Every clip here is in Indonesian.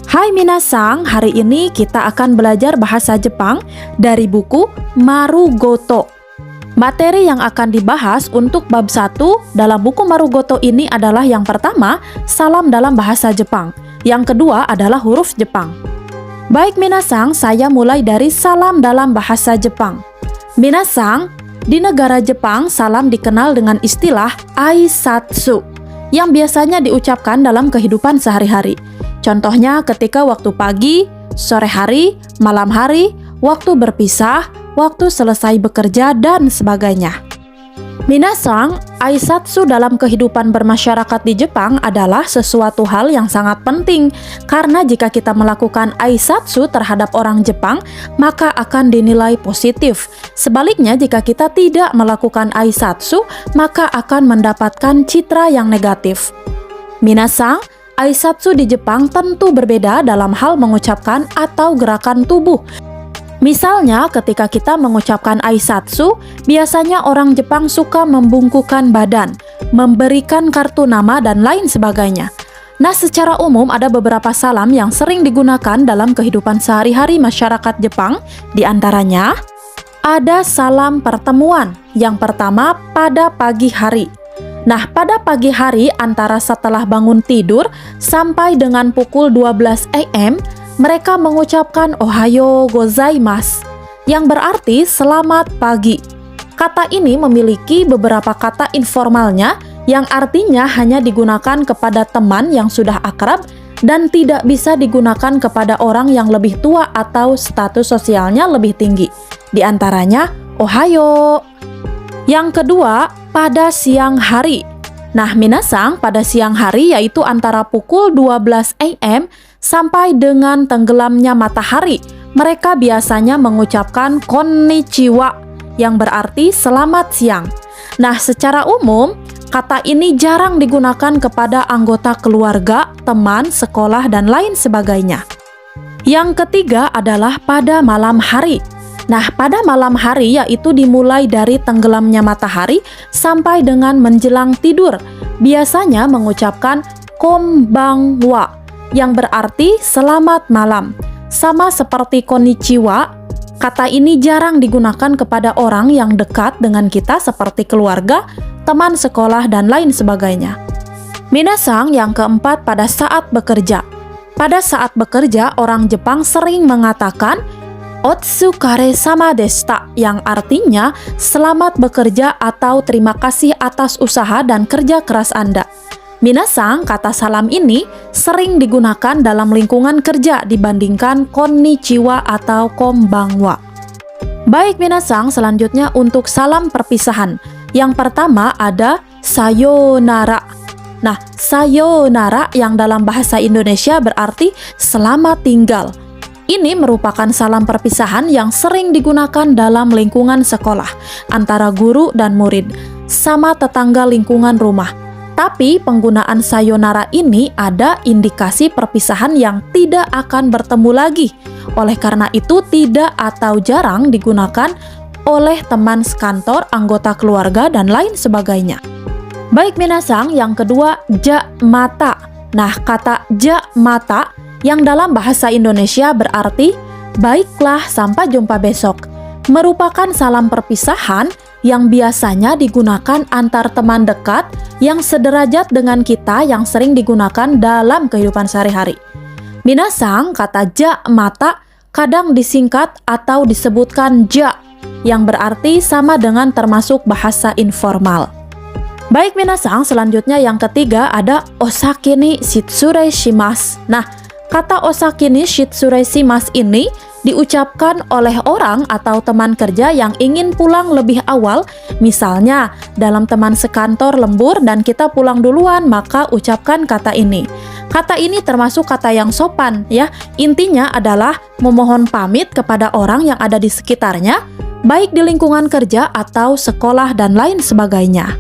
Hai minasang, hari ini kita akan belajar bahasa Jepang dari buku Marugoto. Materi yang akan dibahas untuk bab 1 dalam buku Marugoto ini adalah yang pertama, salam dalam bahasa Jepang. Yang kedua adalah huruf Jepang. Baik minasang, saya mulai dari salam dalam bahasa Jepang. Minasang, di negara Jepang salam dikenal dengan istilah aisatsu yang biasanya diucapkan dalam kehidupan sehari-hari. Contohnya ketika waktu pagi, sore hari, malam hari, waktu berpisah, waktu selesai bekerja, dan sebagainya. Minasang, aisatsu dalam kehidupan bermasyarakat di Jepang adalah sesuatu hal yang sangat penting karena jika kita melakukan aisatsu terhadap orang Jepang, maka akan dinilai positif. Sebaliknya, jika kita tidak melakukan aisatsu, maka akan mendapatkan citra yang negatif. Minasang, aisatsu di Jepang tentu berbeda dalam hal mengucapkan atau gerakan tubuh. Misalnya, ketika kita mengucapkan aisatsu, biasanya orang Jepang suka membungkukkan badan, memberikan kartu nama, dan lain sebagainya. Nah, secara umum ada beberapa salam yang sering digunakan dalam kehidupan sehari-hari masyarakat Jepang. Di antaranya, ada salam pertemuan. Yang pertama, pada pagi hari. Nah, pada pagi hari antara setelah bangun tidur sampai dengan pukul 12 AM, mereka mengucapkan Ohayo gozaimasu, yang berarti selamat pagi. Kata ini memiliki beberapa kata informalnya yang artinya hanya digunakan kepada teman yang sudah akrab dan tidak bisa digunakan kepada orang yang lebih tua atau status sosialnya lebih tinggi. Di antaranya, Ohayo. Yang kedua, pada siang hari. Nah, minasang, pada siang hari yaitu antara pukul 12 AM sampai dengan tenggelamnya matahari, mereka biasanya mengucapkan konnichiwa, yang berarti selamat siang. Nah, secara umum, kata ini jarang digunakan kepada anggota keluarga, teman, sekolah, dan lain sebagainya. Yang ketiga adalah pada malam hari. Nah, pada malam hari yaitu dimulai dari tenggelamnya matahari sampai dengan menjelang tidur. Biasanya mengucapkan konbanwa, yang berarti selamat malam. Sama seperti konnichiwa, kata ini jarang digunakan kepada orang yang dekat dengan kita seperti keluarga, teman sekolah, dan lain sebagainya. Minasang, yang keempat pada saat bekerja. Pada saat bekerja, orang Jepang sering mengatakan Otsukare sama deshita, yang artinya selamat bekerja atau terima kasih atas usaha dan kerja keras Anda. Minasang, kata salam ini sering digunakan dalam lingkungan kerja dibandingkan konnichiwa atau konbanwa. Baik minasang, selanjutnya untuk salam perpisahan. Yang pertama ada sayonara. Nah, sayonara yang dalam bahasa Indonesia berarti selamat tinggal. Ini merupakan salam perpisahan yang sering digunakan dalam lingkungan sekolah, antara guru dan murid, sama tetangga lingkungan rumah. Tapi penggunaan sayonara ini ada indikasi perpisahan yang tidak akan bertemu lagi. Oleh karena itu tidak atau jarang digunakan oleh teman sekantor, anggota keluarga, dan lain sebagainya. Baik minasang, yang kedua ja mata. Nah, kata ja mata yang dalam bahasa Indonesia berarti baiklah sampai jumpa besok, merupakan salam perpisahan yang biasanya digunakan antar teman dekat yang sederajat dengan kita yang sering digunakan dalam kehidupan sehari-hari. Minasang, kata ja mata kadang disingkat atau disebutkan ja, yang berarti sama dengan termasuk bahasa informal. Baik minasang, selanjutnya yang ketiga ada osake ni shitsure shimasu. Nah, kata osake ni shitsure shimasu ini diucapkan oleh orang atau teman kerja yang ingin pulang lebih awal. Misalnya, dalam teman sekantor lembur dan kita pulang duluan, maka ucapkan kata ini. Kata ini termasuk kata yang sopan ya. Intinya adalah memohon pamit kepada orang yang ada di sekitarnya, baik di lingkungan kerja atau sekolah dan lain sebagainya.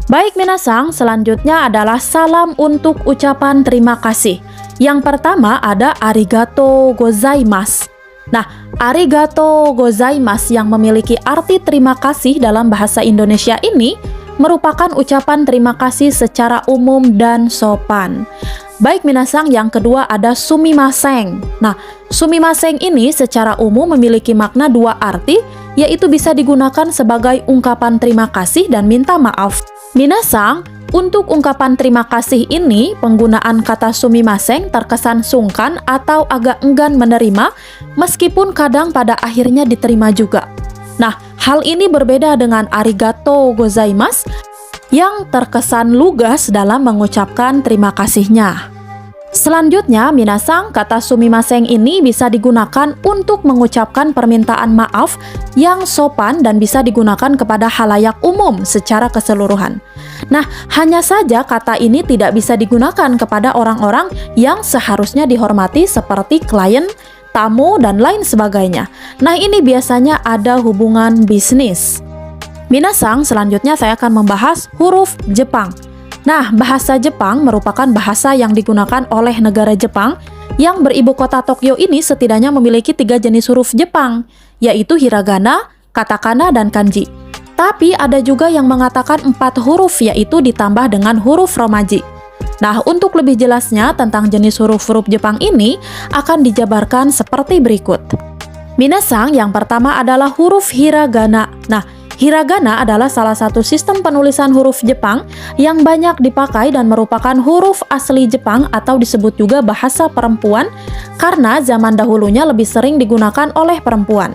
Baik minasang, selanjutnya adalah salam untuk ucapan terima kasih. Yang pertama ada arigatou gozaimasu. Nah, arigatou gozaimasu yang memiliki arti terima kasih dalam bahasa Indonesia ini merupakan ucapan terima kasih secara umum dan sopan. Baik minasang, yang kedua ada sumimasen. Nah, sumimasen ini secara umum memiliki makna dua arti, yaitu bisa digunakan sebagai ungkapan terima kasih dan minta maaf. Minasang, untuk ungkapan terima kasih ini, penggunaan kata sumimasen terkesan sungkan atau agak enggan menerima, meskipun kadang pada akhirnya diterima juga. Nah, hal ini berbeda dengan arigatou gozaimasu yang terkesan lugas dalam mengucapkan terima kasihnya. Selanjutnya, minasang, kata sumimasen ini bisa digunakan untuk mengucapkan permintaan maaf yang sopan dan bisa digunakan kepada halayak umum secara keseluruhan. Nah, hanya saja kata ini tidak bisa digunakan kepada orang-orang yang seharusnya dihormati seperti klien, tamu, dan lain sebagainya. Nah, ini biasanya ada hubungan bisnis. Minasang, selanjutnya saya akan membahas huruf Jepang. Nah, bahasa Jepang merupakan bahasa yang digunakan oleh negara Jepang yang beribu kota Tokyo ini setidaknya memiliki 3 jenis huruf Jepang, yaitu hiragana, katakana, dan kanji. Tapi ada juga yang mengatakan 4 huruf, yaitu ditambah dengan huruf romaji. Nah, untuk lebih jelasnya tentang jenis huruf-huruf Jepang ini akan dijabarkan seperti berikut. Minasang, yang pertama adalah huruf hiragana. Nah, hiragana adalah salah satu sistem penulisan huruf Jepang yang banyak dipakai dan merupakan huruf asli Jepang atau disebut juga bahasa perempuan karena zaman dahulunya lebih sering digunakan oleh perempuan.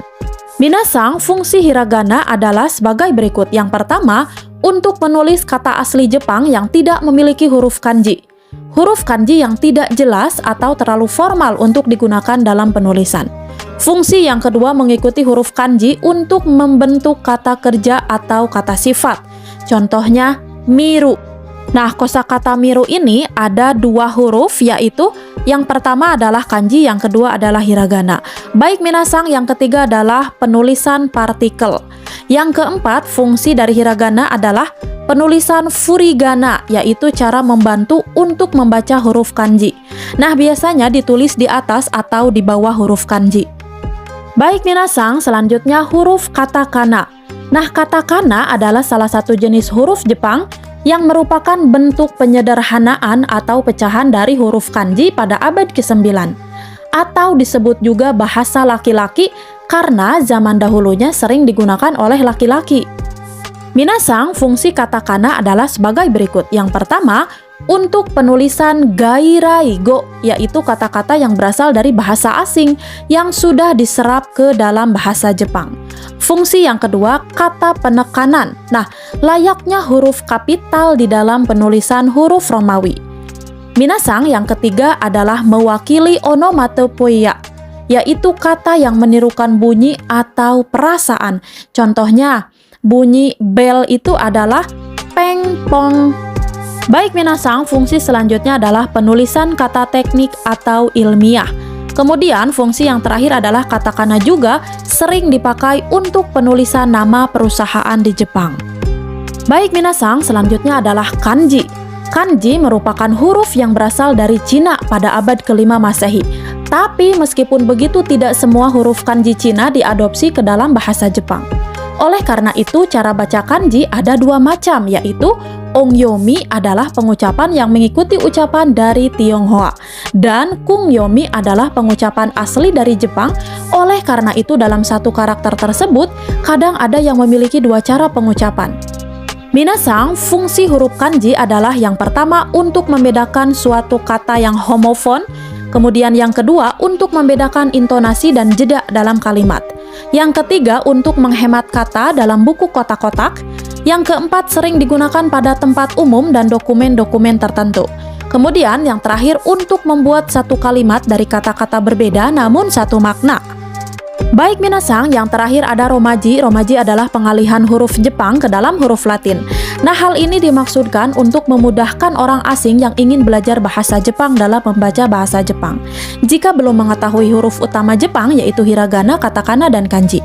Minasang, fungsi hiragana adalah sebagai berikut. Yang pertama, untuk menulis kata asli Jepang yang tidak memiliki huruf kanji. Huruf kanji yang tidak jelas atau terlalu formal untuk digunakan dalam penulisan. Fungsi yang kedua mengikuti huruf kanji untuk membentuk kata kerja atau kata sifat. Contohnya, miru. Nah, kosakata miru ini ada 2 huruf, yaitu yang pertama adalah kanji, yang kedua adalah hiragana. Baik minasang, yang ketiga adalah penulisan partikel. Yang keempat, fungsi dari hiragana adalah penulisan furigana, yaitu cara membantu untuk membaca huruf kanji. Nah, biasanya ditulis di atas atau di bawah huruf kanji. Baik minasang, selanjutnya huruf katakana. Nah, katakana adalah salah satu jenis huruf Jepang yang merupakan bentuk penyederhanaan atau pecahan dari huruf kanji pada abad ke-9. Atau disebut juga bahasa laki-laki karena zaman dahulunya sering digunakan oleh laki-laki. Minasang, fungsi katakana adalah sebagai berikut. Yang pertama, untuk penulisan gairaigo, yaitu kata-kata yang berasal dari bahasa asing yang sudah diserap ke dalam bahasa Jepang. Fungsi yang kedua, kata penekanan. Nah, layaknya huruf kapital di dalam penulisan huruf Romawi. Minasang, yang ketiga adalah mewakili onomatopoeia, yaitu kata yang menirukan bunyi atau perasaan. Contohnya, bunyi bel itu adalah peng pong. Baik minasang, fungsi selanjutnya adalah penulisan kata teknik atau ilmiah. Kemudian fungsi yang terakhir adalah katakana juga sering dipakai untuk penulisan nama perusahaan di Jepang. Baik minasang, selanjutnya adalah kanji. Kanji merupakan huruf yang berasal dari Cina pada abad ke-5 Masehi. Tapi meskipun begitu, tidak semua huruf kanji Cina diadopsi ke dalam bahasa Jepang. Oleh karena itu, cara baca kanji ada 2 macam, yaitu ongyomi adalah pengucapan yang mengikuti ucapan dari Tionghoa, dan kungyomi adalah pengucapan asli dari Jepang. Oleh karena itu, dalam satu karakter tersebut, kadang ada yang memiliki 2 cara pengucapan. Minasang, fungsi huruf kanji adalah yang pertama untuk membedakan suatu kata yang homofon, kemudian yang kedua untuk membedakan intonasi dan jeda dalam kalimat. Yang ketiga untuk menghemat kata dalam buku kotak-kotak. Yang keempat sering digunakan pada tempat umum dan dokumen-dokumen tertentu. Kemudian yang terakhir untuk membuat satu kalimat dari kata-kata berbeda namun satu makna. Baik minasang, yang terakhir ada romaji. Romaji adalah pengalihan huruf Jepang ke dalam huruf Latin. Nah, hal ini dimaksudkan untuk memudahkan orang asing yang ingin belajar bahasa Jepang dalam membaca bahasa Jepang. Jika belum mengetahui huruf utama Jepang, yaitu hiragana, katakana, dan kanji.